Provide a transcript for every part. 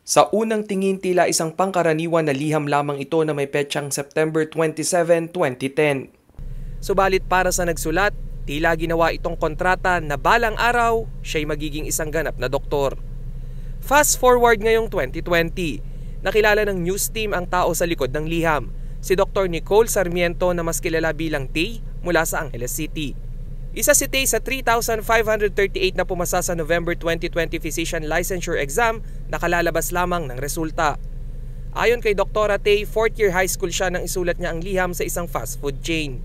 Sa unang tingin tila isang pangkaraniwan na liham lamang ito na may petsang September 27, 2010. Subalit para sa nagsulat, tila ginawa itong kontrata na balang araw siya'y magiging isang ganap na doktor. Fast forward ngayong 2020, nakilala ng news team ang tao sa likod ng liham, si Dr. Nicole Sarmiento na mas kilala bilang Tay mula sa Angeles City. Isa si Tay sa 3,538 na pumasa sa November 2020 Physician Licensure Exam na kalalabas lamang ng resulta. Ayon kay Dr. Tay, 4th year high school siya nang isulat niya ang liham sa isang fast food chain.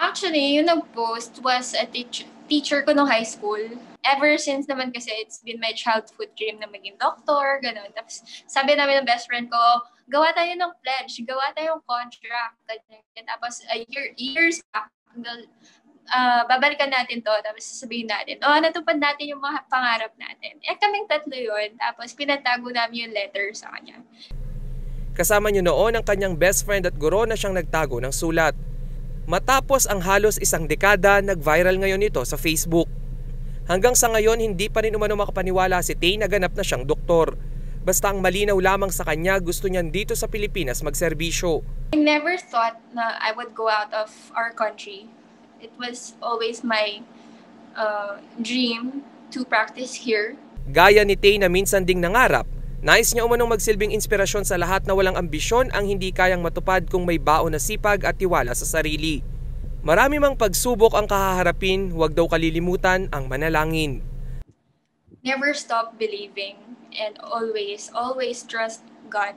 Actually, yung nag-post was a teacher ko nung high school. Ever since naman kasi it's been my childhood dream na maging doctor, gano'n. Tapos sabi namin ng best friend ko, gawa tayo ng pledge, gawa tayo ng contract. Tapos years back, babalikan natin to, tapos sasabihin natin, natupad natin yung mga pangarap natin. Kaming tatlo yun, tapos pinatago namin yung letter sa kanya. Kasama niyo noon ang kanyang best friend at guro na siyang nagtago ng sulat. Matapos ang halos isang dekada, nag-viral ngayon ito sa Facebook. Hanggang sa ngayon, hindi pa rin umano makapaniwala si Tay na ganap na siyang doktor. Basta ang malinaw lamang sa kanya, gusto niyan dito sa Pilipinas magserbisyo. I never thought na I would go out of our country. It was always my dream to practice here. Gaya ni Tay na minsan ding nangarap, nais niya umanong magsilbing inspirasyon sa lahat na walang ambisyon ang hindi kayang matupad kung may baon na sipag at tiwala sa sarili. Marami mang pagsubok ang kahaharapin, huwag daw kalilimutan ang manalangin. Never stop believing and always trust God.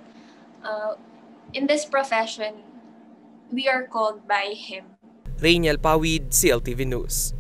In this profession, we are called by Him. Rainiel Pawid, CLTV News.